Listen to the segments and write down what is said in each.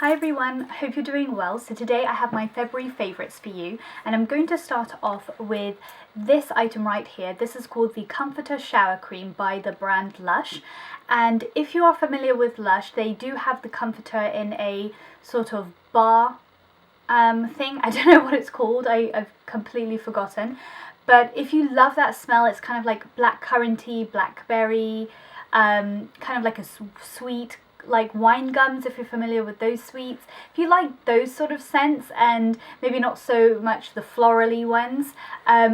Hi everyone, hope you're doing well. So today I have my February favourites for you, and I'm going to start off with this item right here. This is called the Comforter Shower Cream by the brand Lush, and if you are familiar with Lush, they do have the comforter in a sort of bar thing. I don't know what it's called, I've completely forgotten, but if you love that smell, it's kind of like blackcurranty, blackberry, kind of like a sweet, like wine gums, if you're familiar with those sweets. If you like those sort of scents and maybe not so much the florally ones,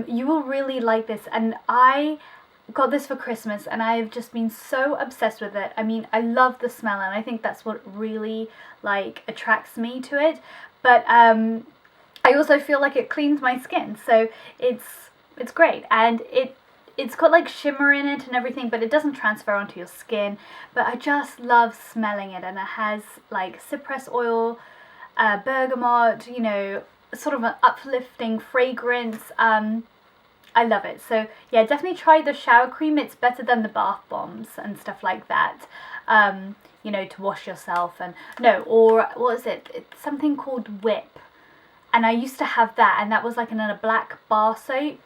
you will really like this. And I got this for Christmas and I've just been so obsessed with it. I mean, I love the smell and I think that's what really like attracts me to it, but I also feel like it cleans my skin, so it's great. And it's got like shimmer in it and everything, but it doesn't transfer onto your skin. But I just love smelling it, and it has like cypress oil, bergamot, you know, sort of an uplifting fragrance. I love it. So yeah, definitely try the shower cream. It's better than the bath bombs and stuff like that. You know, to wash yourself or what is it? It's something called Whip. And I used to have that, and that was like in a black bar soap.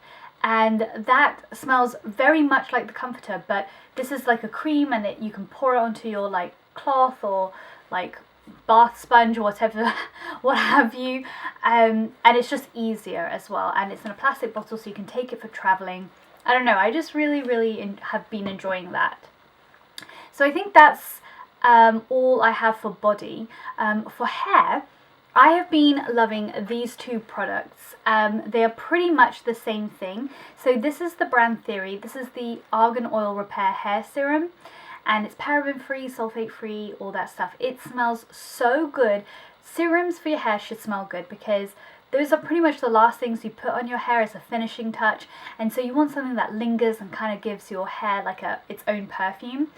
And that smells very much like the comforter, but this is like a cream, and you can pour it onto your like cloth or like bath sponge or whatever, what have you, and it's just easier as well, and it's in a plastic bottle so you can take it for traveling. I don't know, I just really have been enjoying that. So I think that's all I have for body. For hair, I have been loving these two products. They are pretty much the same thing. So this is the brand Theorie. This is the Argan Oil Repair Hair Serum, and it's paraben free, sulfate free, all that stuff. It smells so good. Serums for your hair should smell good because those are pretty much the last things you put on your hair as a finishing touch, and so you want something that lingers and kind of gives your hair like its own perfume.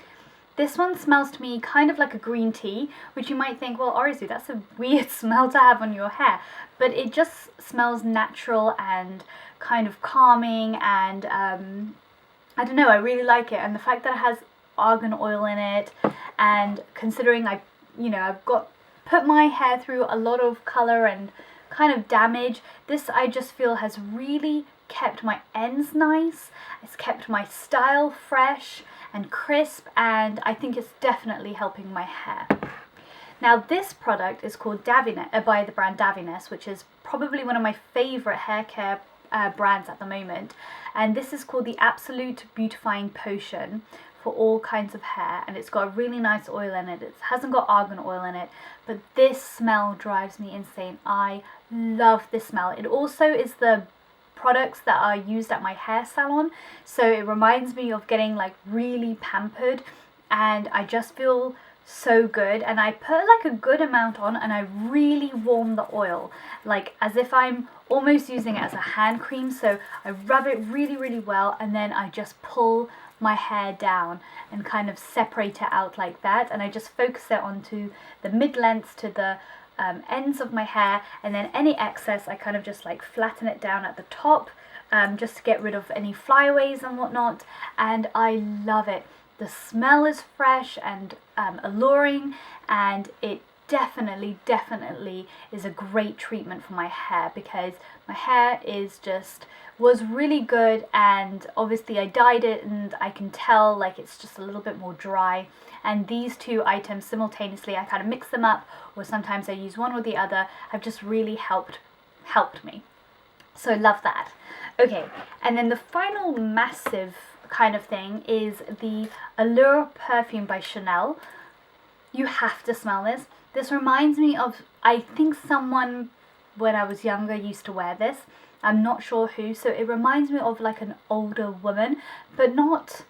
This one smells to me kind of like a green tea, which you might think, well, Orizu, that's a weird smell to have on your hair. But it just smells natural and kind of calming, and I don't know, I really like it. And the fact that it has argan oil in it, and considering I've put my hair through a lot of colour and kind of damage, this I just feel has really kept my ends nice. It's kept my style fresh and crisp, and I think it's definitely helping my hair. Now this product is called Davines, by the brand Davines, which is probably one of my favourite hair care brands at the moment, and this is called the Absolute Beautifying Potion for all kinds of hair, and it's got a really nice oil in it. It hasn't got argan oil in it, but this smell drives me insane. I love this smell. It also is the products that are used at my hair salon, so it reminds me of getting like really pampered, and I just feel so good. And I put like a good amount on, and I really warm the oil, like as if I'm almost using it as a hand cream. So I rub it really well, and then I just pull my hair down and kind of separate it out like that, and I just focus it onto the mid-lengths to the ends of my hair, and then any excess I kind of just like flatten it down at the top, just to get rid of any flyaways and whatnot, and I love it. The smell is fresh and alluring, and it definitely is a great treatment for my hair, because my hair was really good, and obviously I dyed it and I can tell like it's just a little bit more dry, and these two items simultaneously, I kind of mix them up, or sometimes I use one or the other, have just really helped me. So love that. Okay, and then the final massive kind of thing is the Allure perfume by Chanel. You have to smell this. This reminds me of, I think someone when I was younger used to wear this. I'm not sure who, so it reminds me of like an older woman, but not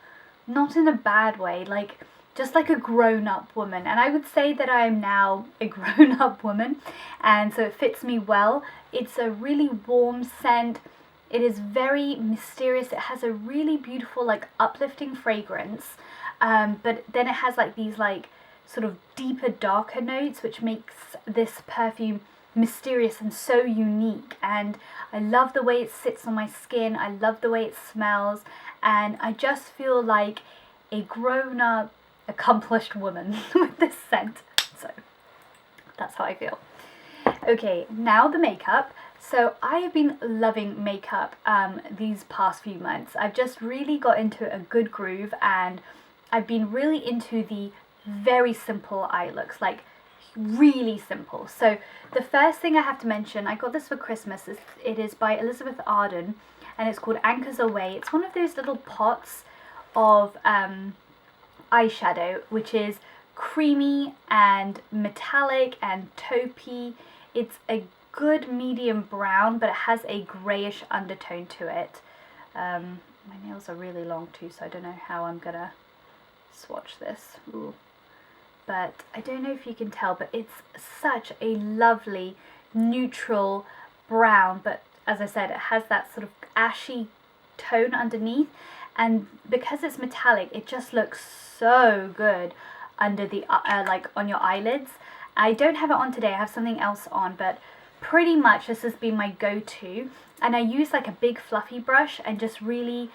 in a bad way, like just like a grown-up woman. And I would say that I am now a grown-up woman, and so it fits me well. It's a really warm scent. It is very mysterious. It has a really beautiful like uplifting fragrance, but then it has like these like sort of deeper, darker notes, which makes this perfume mysterious and so unique. And I love the way it sits on my skin. I love the way it smells, and I just feel like a grown-up, accomplished woman with this scent. So That's how I feel. Okay, now the makeup. So I have been loving makeup these past few months. I've just really got into a good groove, and I've been really into the very simple eye looks, like really simple. So the first thing I have to mention, I got this for Christmas. It is by Olivia Arden, and it's called Anchors Away. It's one of those little pots of eyeshadow, which is creamy and metallic and taupey. It's a good medium brown, but it has a grayish undertone to it. My nails are really long too, so I don't know how I'm gonna swatch this. Ooh. But I don't know if you can tell, but it's such a lovely neutral brown, but as I said, it has that sort of ashy tone underneath, and because it's metallic, it just looks so good under the like on your eyelids. I don't have it on today, I have something else on, but pretty much this has been my go-to, and I use like a big fluffy brush and just really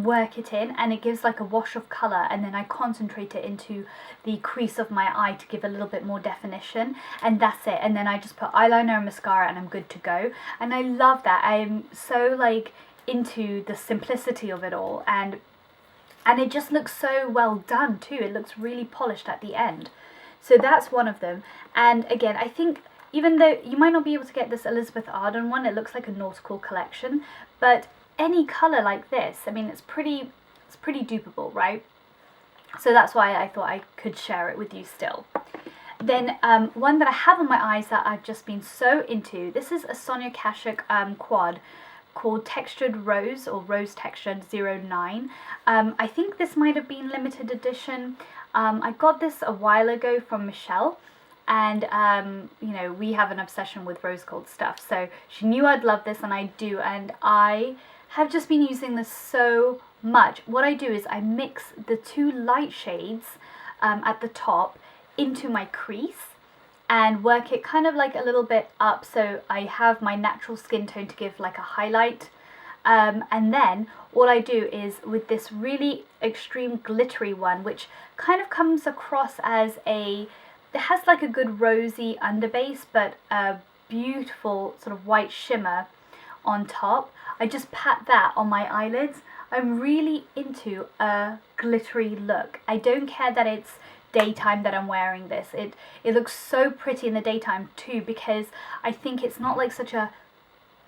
work it in, and it gives like a wash of colour, and then I concentrate it into the crease of my eye to give a little bit more definition, and that's it. And then I just put eyeliner and mascara and I'm good to go, and I love that. I'm so like into the simplicity of it all, and it just looks so well done too. It looks really polished at the end. So that's one of them. And again, I think even though you might not be able to get this Olivia Arden one, it looks like a nautical collection, but any colour like this, I mean, it's pretty dupeable, right? So that's why I thought I could share it with you still. Then one that I have on my eyes that I've just been so into, this is a Sonia Kashuk quad called Textured Rose, or Rose Textured 09. I think this might have been limited edition. I got this a while ago from Michelle, and you know, we have an obsession with rose gold stuff, so she knew I'd love this, and I do, and I have just been using this so much. What I do is I mix the two light shades at the top into my crease and work it kind of like a little bit up, so I have my natural skin tone to give like a highlight. And then what I do is with this really extreme glittery one, which kind of comes across as it has like a good rosy underbase, but a beautiful sort of white shimmer on top. I just pat that on my eyelids. I'm really into a glittery look. I don't care that it's daytime that I'm wearing this. It looks so pretty in the daytime too, because I think it's not like such a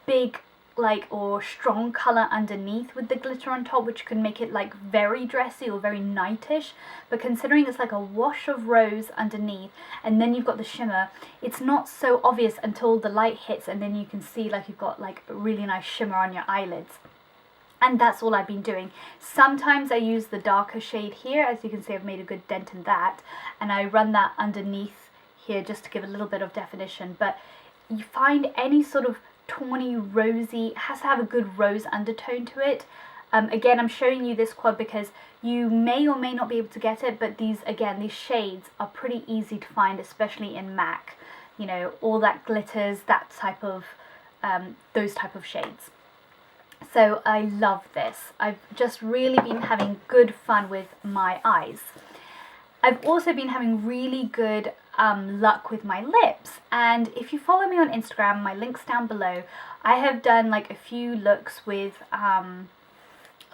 big like or strong color underneath with the glitter on top, which can make it like very dressy or very nightish, but considering it's like a wash of rose underneath and then you've got the shimmer, it's not so obvious until the light hits, and then you can see like you've got like a really nice shimmer on your eyelids. And that's all I've been doing. Sometimes I use the darker shade here, as you can see I've made a good dent in that, and I run that underneath here just to give a little bit of definition. But you find any sort of tawny rosy, it has to have a good rose undertone to it. Again, I'm showing you this quad because you may or may not be able to get it, but these shades are pretty easy to find, especially in MAC. You know, all that glitters, that type of, those type of shades. So I love this. I've just really been having good fun with my eyes. I've also been having really good luck with my lips, and if you follow me on Instagram, my link's down below, I have done like a few looks with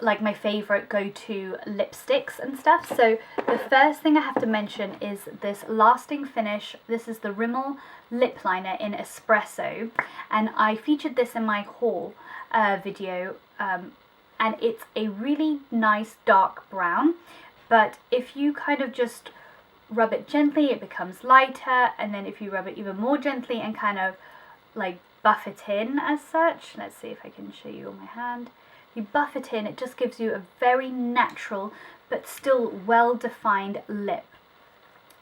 like my favorite go-to lipsticks and stuff. So the first thing I have to mention is this Lasting Finish. This is the Rimmel lip liner in Espresso, and I featured this in my haul video, and it's a really nice dark brown, but if you kind of just rub it gently, it becomes lighter, and then if you rub it even more gently and kind of like buff it in as such, let's see if I can show you on my hand, you buff it in, it just gives you a very natural but still well-defined lip.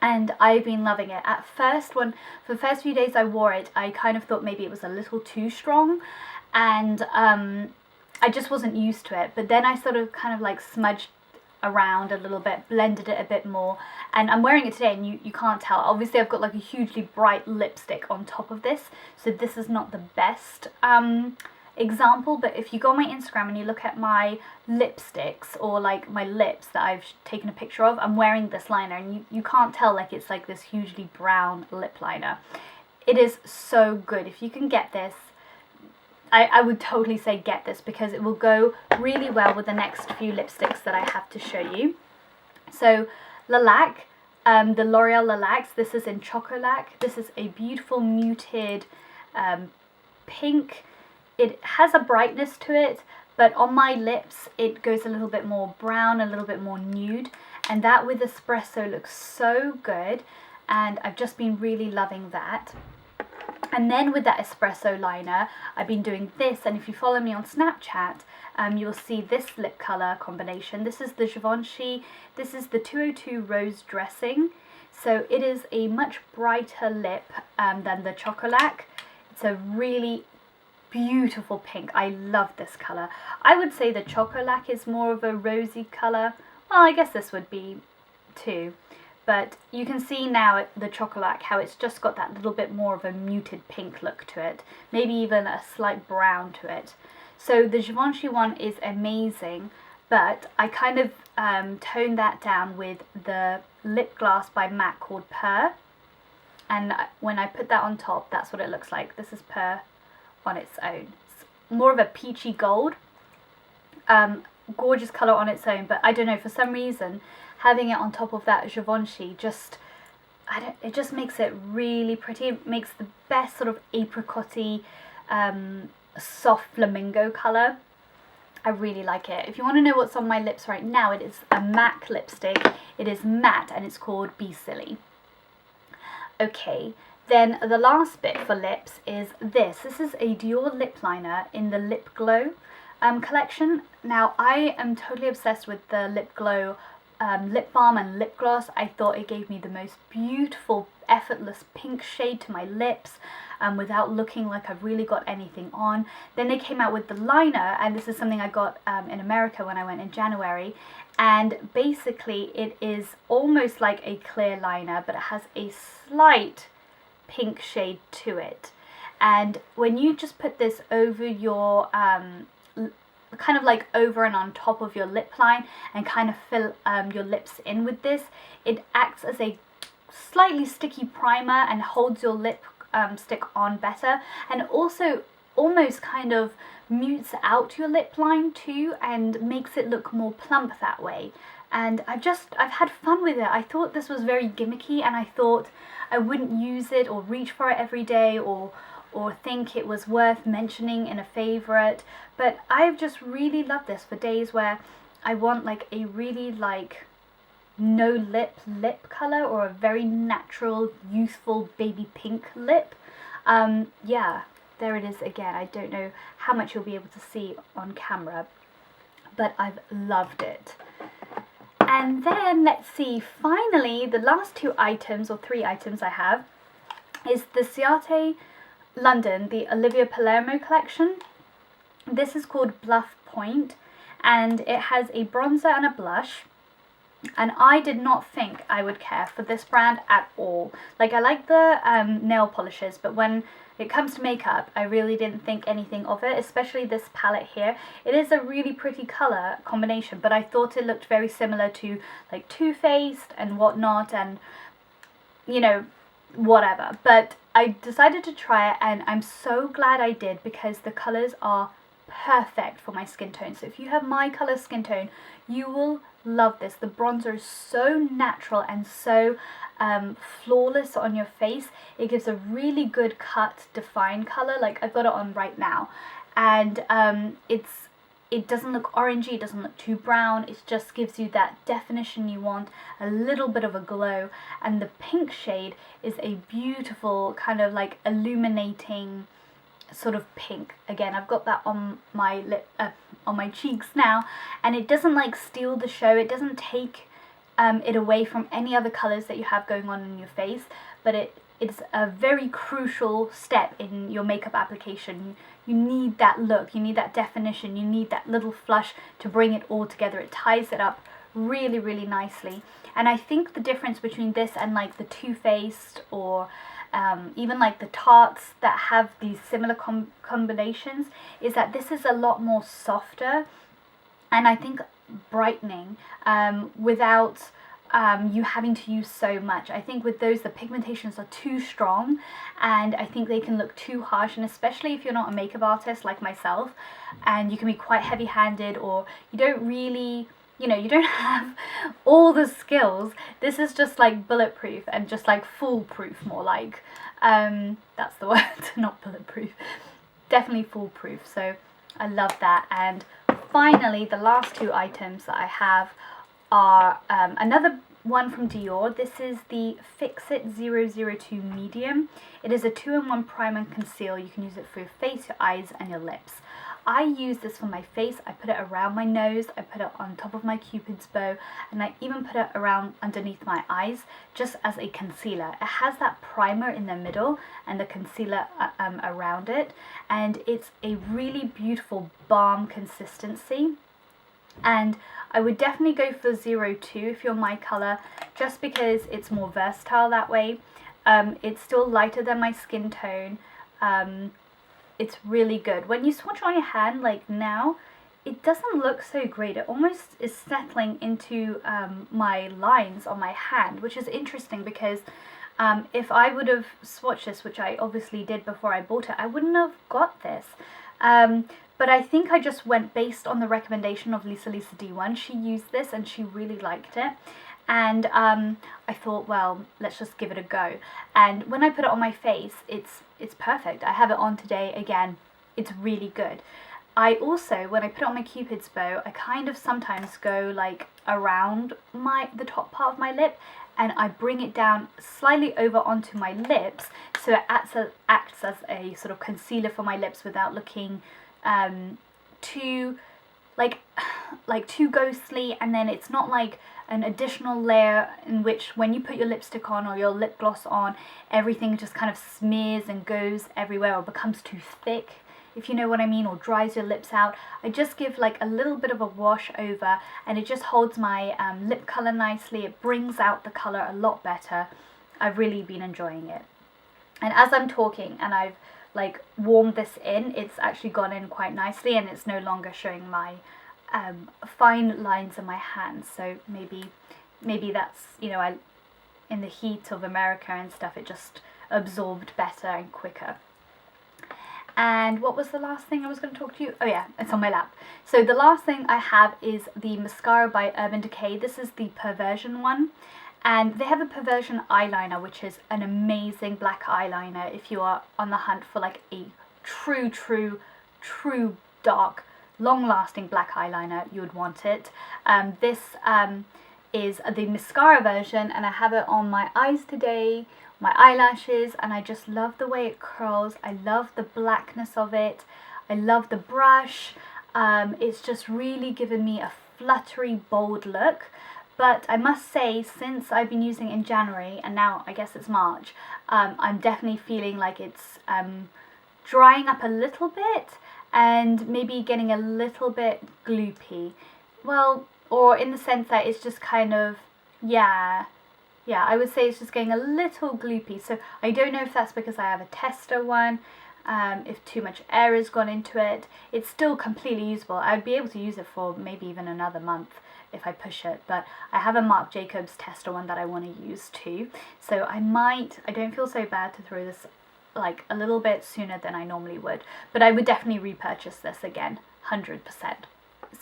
And I've been loving it. At first, for the first few days I wore it, I kind of thought maybe it was a little too strong, and I just wasn't used to it. But then I sort of kind of like smudged around a little bit, blended it a bit more, and I'm wearing it today, and you can't tell. Obviously I've got like a hugely bright lipstick on top of this, so this is not the best example, but if you go on my Instagram and you look at my lipsticks or like my lips that I've taken a picture of, I'm wearing this liner, and you can't tell like it's like this hugely brown lip liner. It is so good. If you can get this, I would totally say get this, because it will go really well with the next few lipsticks that I have to show you. So laque, the L'Oreal Lilacs, this is in Chocolaque. This is a beautiful muted pink. It has a brightness to it, but on my lips it goes a little bit more brown, a little bit more nude, and that with Espresso looks so good, and I've just been really loving that. And then with that Espresso liner, I've been doing this, and if you follow me on Snapchat, you'll see this lip colour combination. This is the Givenchy, this is the 202 Rose Dressing. So it is a much brighter lip than the Chocolaque. It's a really beautiful pink. I love this colour. I would say the Chocolaque is more of a rosy colour. Well, I guess this would be too. But you can see now at the Chocolaque how it's just got that little bit more of a muted pink look to it. Maybe even a slight brown to it. So the Givenchy one is amazing, but I kind of toned that down with the lip gloss by MAC called Prrr. And when I put that on top, that's what it looks like. This is Prrr on its own. It's more of a peachy gold. Gorgeous colour on its own, but I don't know, for some reason having it on top of that Givenchy it just makes it really pretty. It makes the best sort of apricot-y soft flamingo colour. I really like it. If you want to know what's on my lips right now, it is a MAC lipstick. It is matte and it's called Be Silly. Okay, then the last bit for lips is this. This is a Dior lip liner in the Lip Glow collection. Now I am totally obsessed with the Lip Glow lip balm and lip gloss. I thought it gave me the most beautiful, effortless pink shade to my lips without looking like I've really got anything on. Then they came out with the liner, and this is something I got in America when I went in January, and basically it is almost like a clear liner, but it has a slight pink shade to it. And when you just put this over your kind of like over and on top of your lip line and kind of fill your lips in with this, it acts as a slightly sticky primer and holds your lip stick on better, and also almost kind of mutes out your lip line too and makes it look more plump that way. And I've had fun with it. I thought this was very gimmicky, and I thought I wouldn't use it or reach for it every day or think it was worth mentioning in a favourite, but I've just really loved this for days where I want like a really like no lip colour or a very natural, youthful baby pink lip. Yeah, there it is again. I don't know how much you'll be able to see on camera, but I've loved it. And then let's see, finally the last two items or three items I have is the Ciate London, the Olivia Palermo collection. This is called Bluff Point, and it has a bronzer and a blush, and I did not think I would care for this brand at all. Like, I like the nail polishes, but when it comes to makeup I really didn't think anything of it, especially this palette here. It is a really pretty colour combination, but I thought it looked very similar to like Too Faced and whatnot, and you know, whatever. But I decided to try it, and I'm so glad I did, because the colours are perfect for my skin tone. So if you have my colour skin tone, you will love this. The bronzer is so natural and so flawless on your face. It gives a really good cut, defined colour. Like, I've got it on right now, and it doesn't look orangey, it doesn't look too brown, it just gives you that definition you want, a little bit of a glow, and the pink shade is a beautiful kind of like illuminating sort of pink. Again, I've got that on my lip, on my cheeks now, and it doesn't like steal the show, it doesn't take it away from any other colours that you have going on in your face, but it's a very crucial step in your makeup application. You need that look, you need that definition, you need that little flush to bring it all together. It ties it up really, really nicely. And I think the difference between this and like the Too Faced or even like the Tartes that have these similar combinations, is that this is a lot more softer and I think brightening without you having to use so much. I think with those the pigmentations are too strong and I think they can look too harsh, and especially if you're not a makeup artist like myself and you can be quite heavy-handed or you don't really, you know, you don't have all the skills. This is just like bulletproof and just like foolproof, more like that's the word, not bulletproof, definitely foolproof. So I love that. And finally, the last two items that I have are another one from Dior. This is the Fix It 002 Medium. It is a 2-in-1 prime and conceal. You can use it for your face, your eyes and your lips. I use this for my face. I put it around my nose, I put it on top of my cupid's bow, and I even put it around underneath my eyes just as a concealer. It has that primer in the middle and the concealer around it, and it's a really beautiful balm consistency. And I would definitely go for 02 if you're my colour, just because it's more versatile that way. It's still lighter than my skin tone. It's really good. When you swatch on your hand, like now, it doesn't look so great. It almost is settling into my lines on my hand, which is interesting because if I would have swatched this, which I obviously did before I bought it, I wouldn't have got this. But I think I just went based on the recommendation of Lisa D1. She used this and she really liked it. And I thought, well, let's just give it a go. And when I put it on my face, it's perfect. I have it on today again. It's really good. I also, when I put it on my cupid's bow, I kind of sometimes go like around the top part of my lip, and I bring it down slightly over onto my lips, so it acts as a sort of concealer for my lips without looking too too ghostly. And then it's not like an additional layer in which when you put your lipstick on or your lip gloss on, everything just kind of smears and goes everywhere or becomes too thick, if you know what I mean, or dries your lips out. I just give like a little bit of a wash over, and it just holds my lip colour nicely. It brings out the colour a lot better. I've really been enjoying it. And as I'm talking and I've like warmed this in, it's actually gone in quite nicely, and it's no longer showing my fine lines in my hands. So maybe that's, you know, in the heat of America and stuff, it just absorbed better and quicker. And what was the last thing I was going to talk to you? Oh yeah, it's on my lap. So the last thing I have is the mascara by Urban Decay. This is the Perversion one. And they have a Perversion eyeliner, which is an amazing black eyeliner if you are on the hunt for like a true dark, long-lasting black eyeliner. You would want it. This is the mascara version, and I have it on my eyes today, my eyelashes, and I just love the way it curls. I love the blackness of it. I love the brush. It's just really given me a fluttery, bold look. But I must say, since I've been using it in January, and now I guess it's March, I'm definitely feeling like it's drying up a little bit and maybe getting a little bit gloopy. Well, or in the sense that it's just kind of, yeah, I would say it's just getting a little gloopy. So I don't know if that's because I have a tester one, if too much air has gone into it. It's still completely usable. I'd be able to use it for maybe even another month if I push it, but I have a Marc Jacobs tester one that I want to use too. So I don't feel so bad to throw this like a little bit sooner than I normally would, but I would definitely repurchase this again, 100%.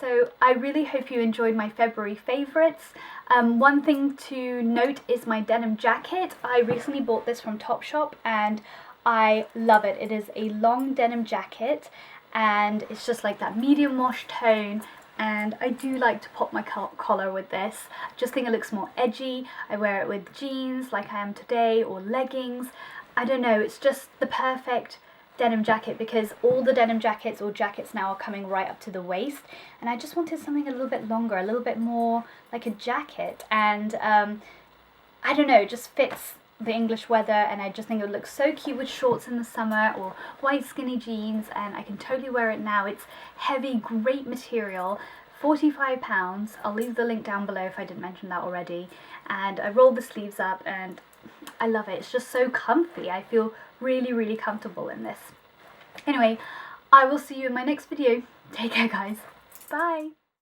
So I really hope you enjoyed my February favourites. One thing to note is my denim jacket. I recently bought this from Topshop and I love it. It is a long denim jacket and it's just like that medium wash tone, and I do like to pop my collar with this. I just think it looks more edgy. I wear it with jeans like I am today, or leggings. I don't know, it's just the perfect denim jacket because all the denim jackets or jackets now are coming right up to the waist, and I just wanted something a little bit longer, a little bit more like a jacket, and I don't know, it just fits the English weather, and I just think it would look so cute with shorts in the summer or white skinny jeans, and I can totally wear it now. It's heavy, great material, £45. I'll leave the link down below if I didn't mention that already. And I rolled the sleeves up and I love it. It's just so comfy. I feel really, really comfortable in this. Anyway, I will see you in my next video. Take care, guys. Bye.